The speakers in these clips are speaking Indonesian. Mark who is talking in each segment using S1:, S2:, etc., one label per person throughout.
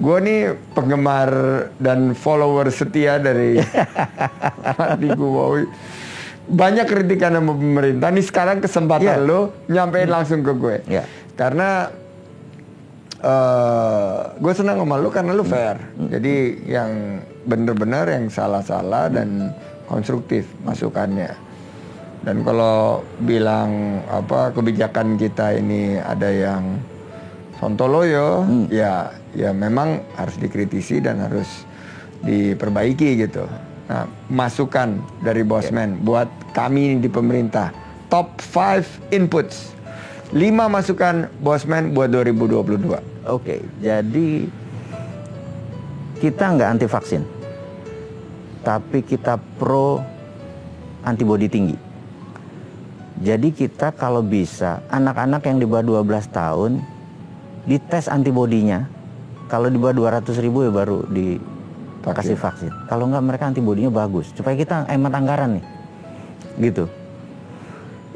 S1: Gue nih penggemar dan follower setia dari Adi Gubowi. Banyak kritikan sama pemerintah. Nih sekarang kesempatan lo nyampein langsung ke gue. Karena gue senang sama lo karena lo fair. Jadi yang bener-bener, yang salah-salah dan konstruktif masukannya. Dan kalau bilang apa kebijakan kita ini ada yang sontoloyo, ya memang harus dikritisi dan harus diperbaiki gitu. Nah, masukan dari Bosman buat kami di pemerintah. Top 5 inputs. 5 masukan Bosman buat 2022.
S2: Oke, jadi kita nggak anti vaksin, tapi kita pro antibodi tinggi. Jadi kita kalau bisa anak-anak yang di bawah 12 tahun dites antibodinya. Kalau di bawah 200.000 ya baru dikasih vaksin. Kalau nggak mereka antibodinya bagus. Supaya kita hemat anggaran nih, gitu.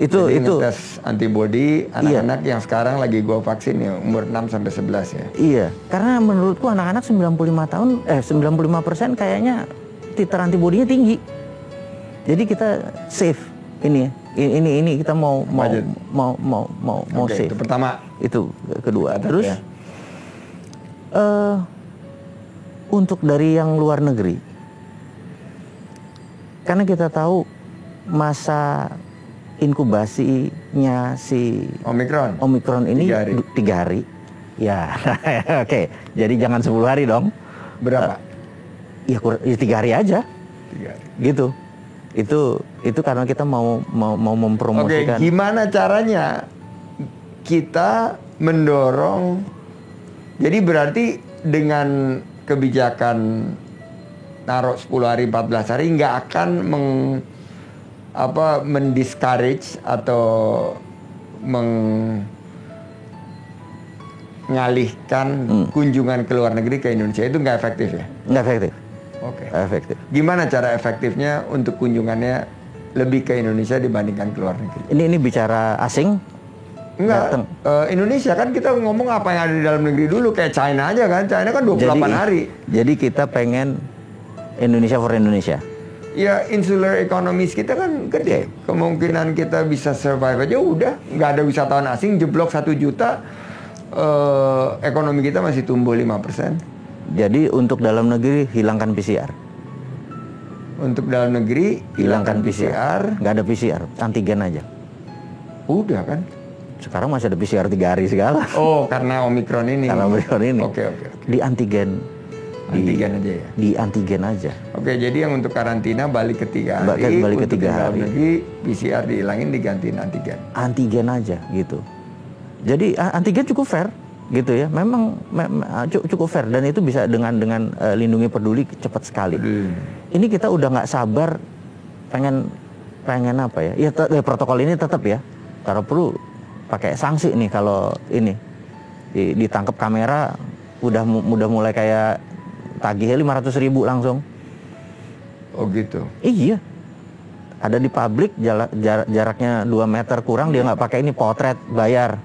S2: Itu
S1: tes antibodi anak-anak yang sekarang lagi gua vaksin ya umur 6 sampai 11 ya.
S2: Iya, karena menurutku anak-anak 95% kayaknya titer antibodinya tinggi. Jadi kita safe ini ya. Ini kita mau safe.
S1: Itu pertama.
S2: Itu kedua. Terus untuk dari yang luar negeri, karena kita tahu masa inkubasinya si Omikron ini 3 hari. Ya, oke. Jadi jangan 10 hari dong.
S1: Berapa?
S2: Ya 3 hari aja.
S1: 3 hari.
S2: Gitu. Itu karena kita mau mempromosikan.
S1: Oke, gimana caranya kita mendorong? Jadi berarti dengan kebijakan naruh 10 hari 14 hari nggak akan mendiscourage atau mengalihkan kunjungan ke luar negeri ke Indonesia. Itu nggak efektif ya?
S2: Nggak efektif.
S1: Oke.
S2: Efektif.
S1: Gimana cara efektifnya untuk kunjungannya lebih ke Indonesia dibandingkan ke luar negeri?
S2: Ini bicara asing?
S1: Enggak. Indonesia kan kita ngomong apa yang ada di dalam negeri dulu, kayak China aja kan. China kan 28 hari.
S2: Jadi kita pengen Indonesia for Indonesia.
S1: Ya, insular economies kita kan gede. Kemungkinan kita bisa survive aja udah. Nggak ada wisatawan asing, jeblok 1 juta. Ekonomi kita masih tumbuh 5%.
S2: Jadi untuk dalam negeri hilangkan PCR.
S1: Untuk dalam negeri hilangkan PCR.
S2: Nggak ada PCR, antigen aja.
S1: Udah kan?
S2: Sekarang masih ada PCR 3 hari segala.
S1: Oh, karena Omikron ini.
S2: Karena Omikron ini.
S1: Oke.
S2: Di antigen.
S1: Antigen aja ya?
S2: Di antigen aja.
S1: Oke, jadi yang untuk karantina balik ke 3 hari.
S2: Balik ke 3 hari.
S1: Dalam negeri PCR dihilangin, digantiin antigen.
S2: Antigen aja gitu. Jadi antigen cukup fair gitu ya. Memang cukup fair dan itu bisa dengan Lindungi Peduli cepat sekali. Ini kita udah nggak sabar pengen apa ya? Ya protokol ini tetap ya. Kalau perlu pakai sanksi nih kalau ini ditangkap kamera udah mulai kayak tagihnya 500.000 langsung.
S1: Oh gitu.
S2: Iya. Ada di publik jaraknya 2 meter kurang dia nggak pakai ini potret bayar.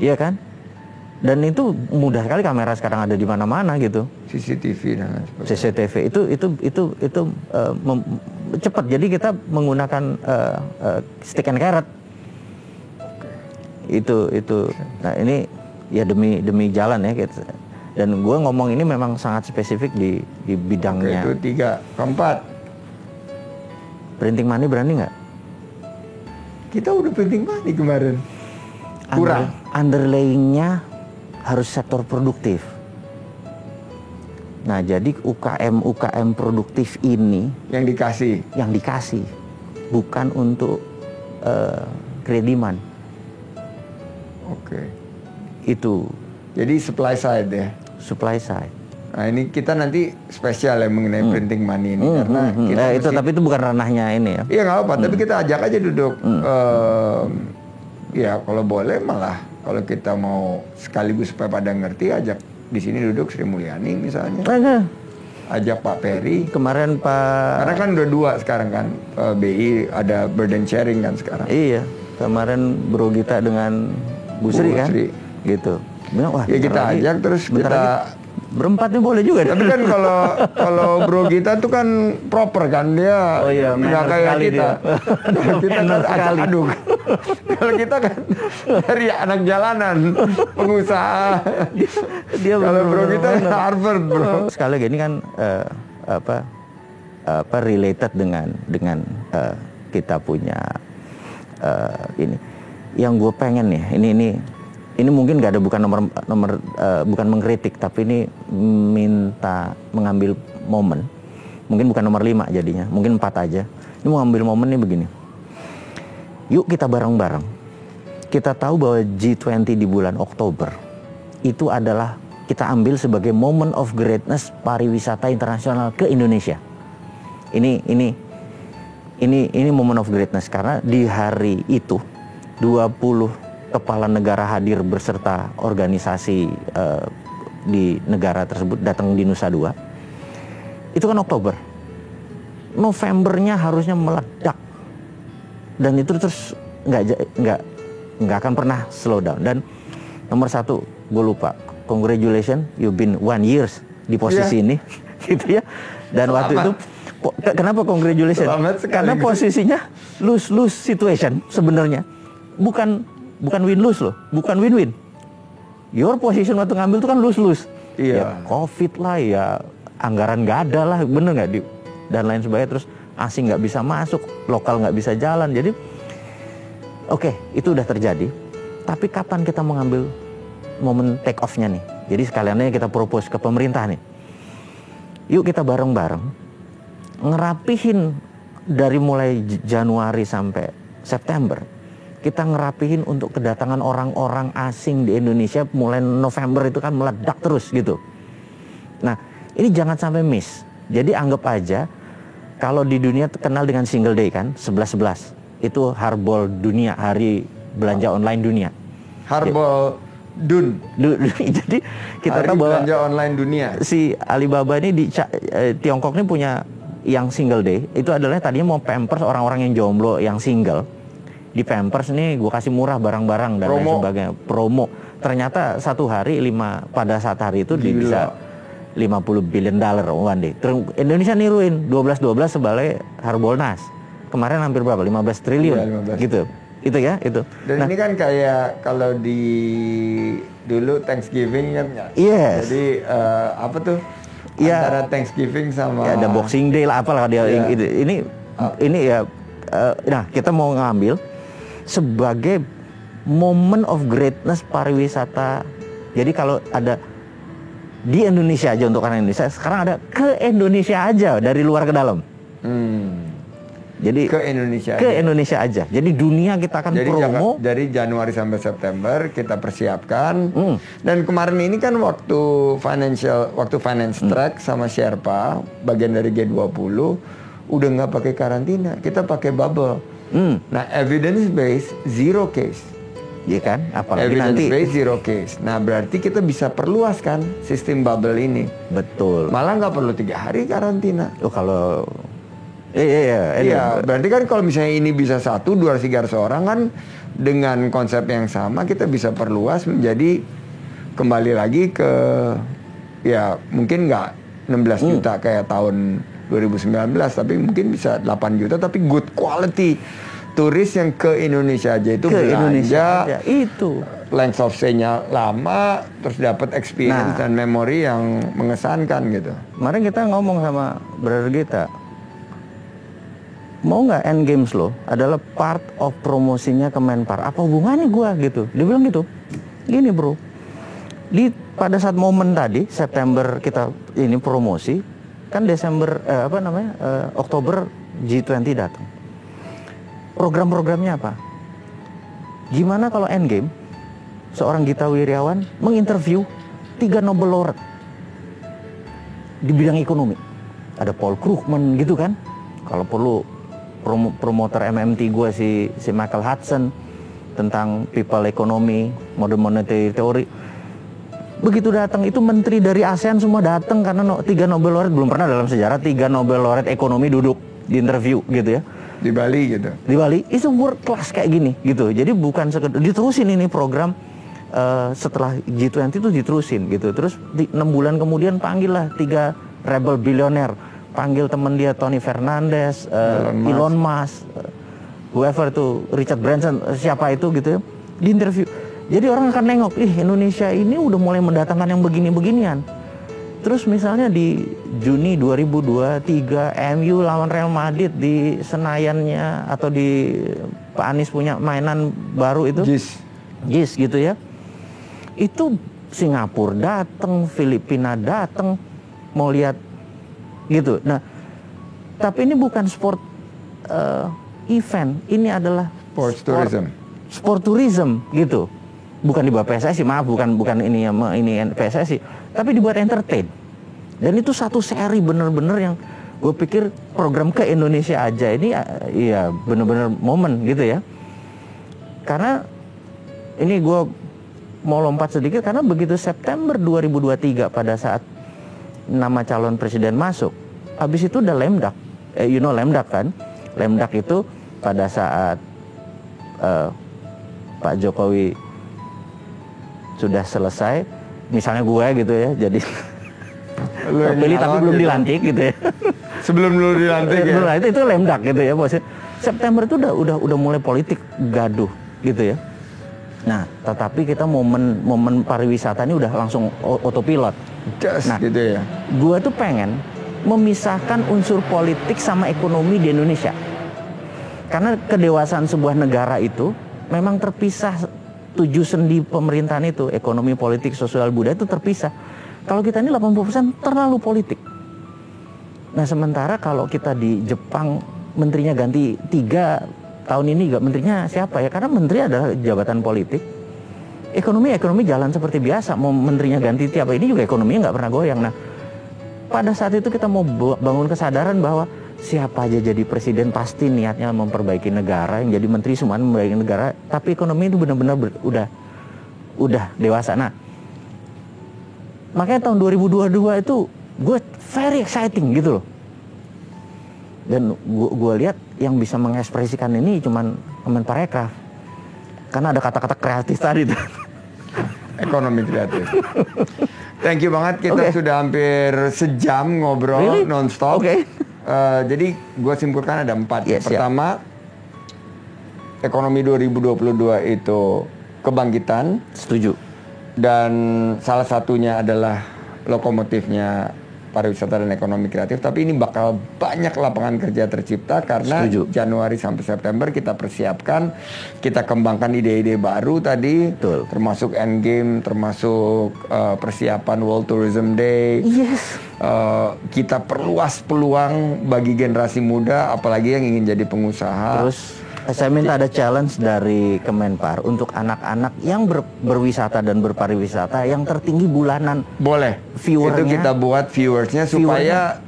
S2: Iya kan? Dan itu mudah sekali kamera sekarang ada di mana-mana gitu.
S1: CCTV dan
S2: CCTV itu cepat. Jadi kita menggunakan stick and carrot. Itu. Nah ini ya demi jalan ya gitu. Dan gue ngomong ini memang sangat spesifik di bidangnya.
S1: Oke, itu 3. Keempat,
S2: printing money berani nggak?
S1: Kita udah printing money kemarin. Kurang.
S2: Underlayingnya harus sektor produktif. Nah jadi UKM produktif ini
S1: yang dikasih,
S2: bukan untuk krediman.
S1: Oke.
S2: Itu.
S1: Jadi supply side ya.
S2: Supply side.
S1: Nah ini kita nanti spesial ya mengenai printing money ini karena kita
S2: itu tapi itu bukan ranahnya ini ya.
S1: Iya nggak apa, tapi kita ajak aja duduk. Ya kalau boleh malah kalau kita mau sekaligus supaya pada ngerti ajak di sini duduk Sri Mulyani misalnya. Ajak Pak Peri.
S2: Kemarin Pak.
S1: Karena kan udah 2 sekarang kan BI ada burden sharing kan sekarang.
S2: Iya. Kemarin Bro Gita dengan Bu Sri kan. Gitu. Bilang, wah,
S1: ya kita ajak terus kita
S2: Berempat nih boleh juga.
S1: Tapi kan kalau bro kita tuh kan proper kan, dia nggak kayak kita. Kita kan acak aduk. Kalau kita kan dari anak jalanan, pengusaha.
S2: Dia
S1: kalau bro kita Harvard bro.
S2: Sekali lagi ini kan related dengan kita punya ini. Yang gue pengen nih, ini mungkin nggak ada, bukan mengkritik, tapi ini minta mengambil momen. Mungkin bukan nomor 5 jadinya, mungkin 4 aja. Ini mau ambil momen nih begini. Yuk kita bareng-bareng. Kita tahu bahwa G20 di bulan Oktober itu adalah kita ambil sebagai moment of greatness pariwisata internasional ke Indonesia. Ini moment of greatness karena di hari itu 20 kepala negara hadir beserta organisasi di negara tersebut datang di Nusa Dua. Itu kan Oktober. Novembernya harusnya meledak. Dan itu terus nggak akan pernah slow down. Dan nomor 1, gue lupa. Congratulations, you've been 1 years di posisi ini, gitu ya. Dan waktu itu, kenapa congratulations? Karena posisinya lose situation sebenarnya. Bukan win-lose loh, bukan win-win. Your position waktu ngambil itu kan lose-lose.
S1: Iya.
S2: Ya, COVID lah, ya anggaran nggak ada lah, bener nggak? Dan lain sebagainya, terus asing nggak bisa masuk, lokal nggak bisa jalan. Jadi, oke, itu udah terjadi. Tapi kapan kita mengambil momen take off-nya nih? Jadi sekaliannya kita propose ke pemerintah nih. Yuk kita bareng-bareng ngerapihin dari mulai Januari sampai September. Kita ngerapihin untuk kedatangan orang-orang asing di Indonesia mulai November itu kan meledak terus gitu. Nah, ini jangan sampai miss. Jadi anggap aja kalau di dunia terkenal dengan single day kan, 11.11. Itu Harbol dunia, hari belanja online dunia.
S1: Harbol Dun.
S2: Jadi kita
S1: hari
S2: tahu bahwa
S1: belanja online dunia.
S2: Si Alibaba ini di Tiongkok ini punya yang single day. Itu adalah tadinya mau pampers orang-orang yang jomblo, yang single. Di Pampers nih gue kasih murah barang-barang dan lain sebagainya, promo. Ternyata satu hari pada saat hari itu dia bisa $50 billion one day. Indonesia niruin 12-12 sebagai Harbolnas. Kemarin hampir berapa? 15 triliun ya, 15. Gitu. Itu ya, itu.
S1: Dan ini kan kayak kalau dulu Thanksgiving kan ya.
S2: Yes.
S1: Jadi apa tuh?
S2: Ya,
S1: antara Thanksgiving sama
S2: ya, ada Boxing Day lah apalah dia ya. Ini ya nah, kita mau ngambil sebagai moment of greatness pariwisata. Jadi kalau ada di Indonesia aja, untuk orang Indonesia, sekarang ada ke Indonesia aja, dari luar ke dalam. Jadi ke Indonesia aja. Jadi dunia kita akan promo.
S1: Dari Januari sampai September kita persiapkan. Dan kemarin ini kan waktu finance track sama Sherpa, bagian dari G20, udah nggak pakai karantina, kita pakai bubble. Nah, evidence based zero case.
S2: Iya kan? Apalagi
S1: evidence
S2: nanti
S1: based zero case. Nah, berarti kita bisa perluas kan sistem bubble ini.
S2: Betul.
S1: Malah nggak perlu 3 hari karantina.
S2: Oh, kalau iya,
S1: berarti kan kalau misalnya ini bisa 1, 2, 300 orang kan, dengan konsep yang sama kita bisa perluas menjadi kembali lagi ke, ya mungkin nggak 16 juta kayak tahun 2019, tapi mungkin bisa 8 juta, tapi good quality turis yang ke Indonesia aja itu belanja,
S2: itu
S1: length of stay-nya lama, terus dapat experience dan memori yang mengesankan gitu.
S2: Kemarin kita ngomong sama brother kita, mau nggak end games lo adalah part of promosinya Kemenpar? Apa hubungannya gua gitu? Dia bilang gitu. Gini bro, pada saat momen tadi September kita ini promosi, kan Desember Oktober G20 datang. Program-programnya apa? Gimana kalau end game seorang Gita Wirjawan menginterview 3 Nobel laureate di bidang ekonomi? Ada Paul Krugman gitu kan? Kalau perlu promotor MMT gue si Michael Hudson tentang people economy, modern monetary theory. Begitu datang itu menteri dari ASEAN semua datang, karena 3 Nobel laureate, belum pernah dalam sejarah 3 Nobel laureate ekonomi duduk di interview gitu ya.
S1: Di Bali gitu.
S2: Di Bali itu world class kayak gini gitu. Jadi bukan sekedar diterusin ini program setelah G20 itu diterusin gitu. Terus 6 bulan kemudian panggillah 3 rebel bilioner, panggil teman dia Tony Fernandez, Elon Musk, whoever tuh, Richard Branson, siapa itu gitu ya, di interview. Jadi orang akan nengok, Indonesia ini udah mulai mendatangkan yang begini-beginian. Terus misalnya di Juni 2023 MU lawan Real Madrid di Senayannya atau di Pak Anies punya mainan baru itu, JIS gitu ya. Itu Singapura datang, Filipina datang mau lihat gitu. Nah, tapi ini bukan sport event, ini adalah sport tourism gitu. Bukan dibuat PSSI, maaf, bukan ini PSSI, tapi dibuat entertain. Dan itu satu seri bener-bener yang gue pikir program ke Indonesia aja ini ya bener-bener momen gitu ya. Karena ini gue mau lompat sedikit, karena begitu September 2023 pada saat nama calon presiden masuk, habis itu udah Lemdak. Lemdak kan? Lemdak itu pada saat Pak Jokowi sudah selesai, misalnya gue gitu ya, jadi terpilih tapi belum dilantik gitu ya.
S1: Sebelum lu dilantik ya.
S2: Itu Lemdak gitu ya, bos. September itu udah mulai politik gaduh gitu ya. Nah, tetapi kita momen pariwisata ini udah langsung otopilot. Nah, gitu ya. Gua tuh pengen memisahkan unsur politik sama ekonomi di Indonesia. Karena kedewasaan sebuah negara itu memang terpisah. 7 sendi pemerintahan itu, ekonomi, politik, sosial, budaya itu terpisah. Kalau kita ini 80% terlalu politik. Nah, sementara kalau kita di Jepang menterinya ganti 3 tahun ini, menterinya siapa ya? Karena menteri adalah jabatan politik. Ekonomi jalan seperti biasa. Mau menterinya ganti tiap ini juga ekonominya nggak pernah goyang. Nah, pada saat itu kita mau bangun kesadaran bahwa siapa aja jadi presiden pasti niatnya memperbaiki negara, yang jadi menteri semuanya memperbaiki negara, tapi ekonomi itu benar-benar udah dewasa. Nah, makanya tahun 2022 itu gue very exciting gitu loh. Dan gue lihat yang bisa mengekspresikan ini cuman Kemenparekraf, karena ada kata-kata kreatif tadi tuh.
S1: Ekonomi kreatif. Thank you banget, kita sudah hampir sejam ngobrol nonstop. Jadi gue simpulkan ada 4. Pertama, ekonomi 2022 itu kebangkitan.
S2: Setuju.
S1: Dan salah satunya adalah lokomotifnya pariwisata dan ekonomi kreatif. Tapi ini bakal banyak lapangan kerja tercipta karena Januari sampai September kita persiapkan, kita kembangkan ide-ide baru tadi. Betul. Termasuk Endgame, termasuk persiapan World Tourism Day. Kita perluas peluang bagi generasi muda, apalagi yang ingin jadi pengusaha.
S2: Terus saya minta ada challenge dari Kemenpar untuk anak-anak yang berwisata dan berpariwisata yang tertinggi bulanan.
S1: Boleh. Viewernya. Itu kita buat viewersnya supaya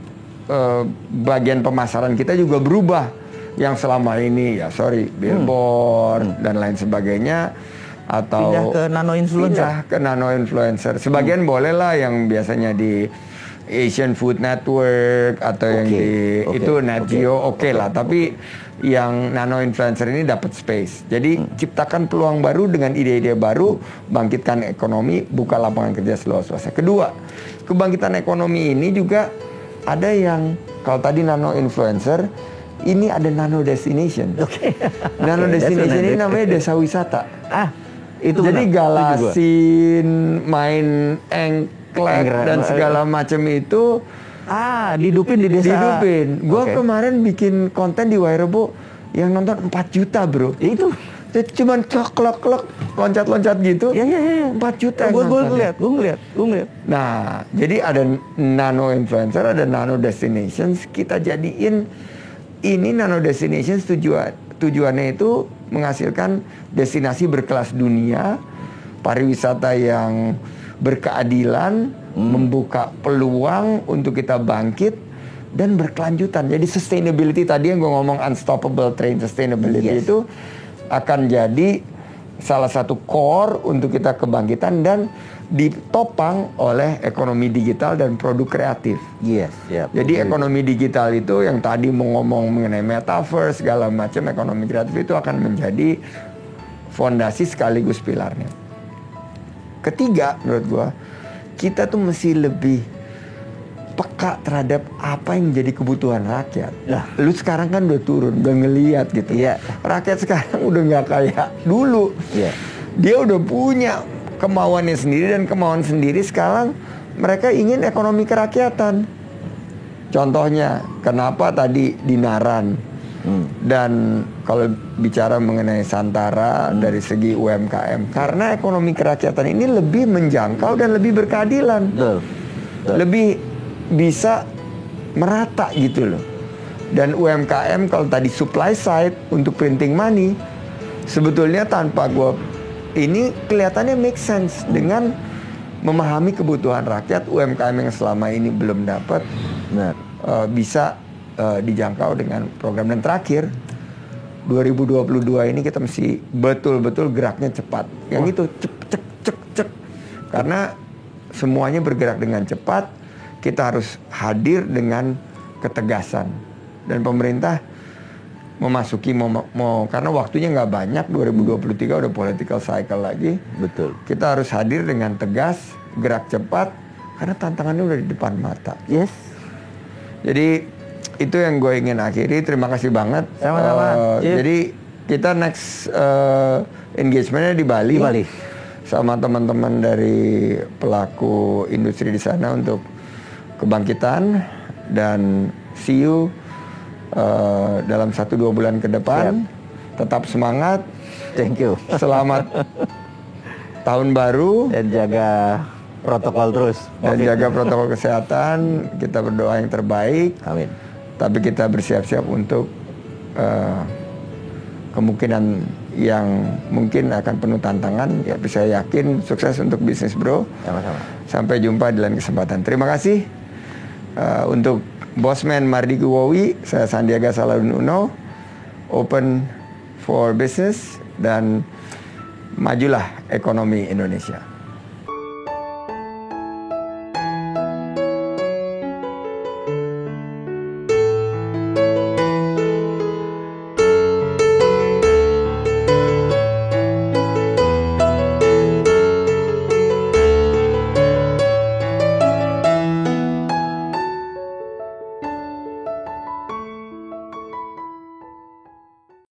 S1: bagian pemasaran kita juga berubah. Yang selama ini billboard dan lain sebagainya, atau
S2: pindah ke nano influencer.
S1: Sebagian boleh lah yang biasanya di Asian Food Network atau yang di itu Net Geo lah, tapi yang nano influencer ini dapat space. Jadi ciptakan peluang baru dengan ide-ide baru, bangkitkan ekonomi, buka lapangan kerja seluas-luasnya. Kedua, kebangkitan ekonomi ini juga ada yang kalau tadi nano influencer, ini ada nano destination. Nano destination ini namanya desa wisata.
S2: Itu
S1: jadi Galasin, main engklek dan segala macam itu
S2: dihidupin di desa.
S1: Dihidupin. Gue kemarin bikin konten di Wairebo yang nonton 4 juta bro.
S2: Itu
S1: cuman klok loncat-loncat gitu. 4 juta.
S2: Gue ngeliat.
S1: Nah, jadi ada nano influencer, ada nano destinations. Kita jadiin ini nano destinations tujuannya itu menghasilkan destinasi berkelas dunia, pariwisata yang berkeadilan, membuka peluang untuk kita bangkit dan berkelanjutan. Jadi sustainability tadi yang gue ngomong, unstoppable train sustainability itu akan jadi salah satu core untuk kita kebangkitan dan ditopang oleh ekonomi digital dan produk kreatif. Jadi ekonomi digital itu yang tadi mau ngomong mengenai metaverse segala macam, ekonomi kreatif itu akan menjadi fondasi sekaligus pilarnya. ketiga menurut gua, kita tuh mesti lebih peka terhadap apa yang jadi kebutuhan rakyat.
S2: Ya.
S1: Lu sekarang kan udah turun, udah ngeliat gitu.
S2: Iya.
S1: Rakyat sekarang udah nggak kayak dulu.
S2: Iya.
S1: Dia udah punya kemauannya sendiri, dan kemauan sendiri sekarang mereka ingin ekonomi kerakyatan. Contohnya, kenapa tadi Dinaran? Dan kalau bicara mengenai Santara dari segi UMKM, karena ekonomi kerakyatan ini lebih menjangkau dan lebih berkeadilan.
S2: Betul.
S1: Lebih bisa merata gitu loh. Dan UMKM kalau tadi supply side untuk printing money, sebetulnya tanpa gue ini kelihatannya make sense dengan memahami kebutuhan rakyat. UMKM yang selama ini belum dapat bisa dijangkau dengan program. Dan terakhir 2022 ini kita mesti betul-betul geraknya cepat. Yang itu cek. Karena semuanya bergerak dengan cepat. Kita harus hadir dengan ketegasan. Dan pemerintah memasuki mau karena waktunya nggak banyak, 2023 udah political cycle lagi.
S2: Betul.
S1: Kita harus hadir dengan tegas, gerak cepat, karena tantangannya udah di depan mata.
S2: Yes.
S1: Jadi itu yang gue ingin akhiri. Terima kasih banget.
S2: Sama-sama.
S1: Jadi kita next engagementnya di Bali.
S2: Di Bali.
S1: Sama teman-teman dari pelaku industri di sana untuk kebangkitan, dan see you dalam 1-2 bulan ke depan. Tetap semangat.
S2: Thank you.
S1: Selamat tahun baru.
S2: Dan jaga protokol terus.
S1: Dan jaga protokol kesehatan. Kita berdoa yang terbaik.
S2: Amin.
S1: Tapi kita bersiap-siap untuk kemungkinan yang mungkin akan penuh tantangan. Tapi saya yakin sukses untuk Business Bro.
S2: Sama-sama.
S1: Sampai jumpa di lain kesempatan. Terima kasih untuk Bosman Mardiki Wowi. Saya Sandiaga Salahuddin Uno. Open for business, dan majulah ekonomi Indonesia.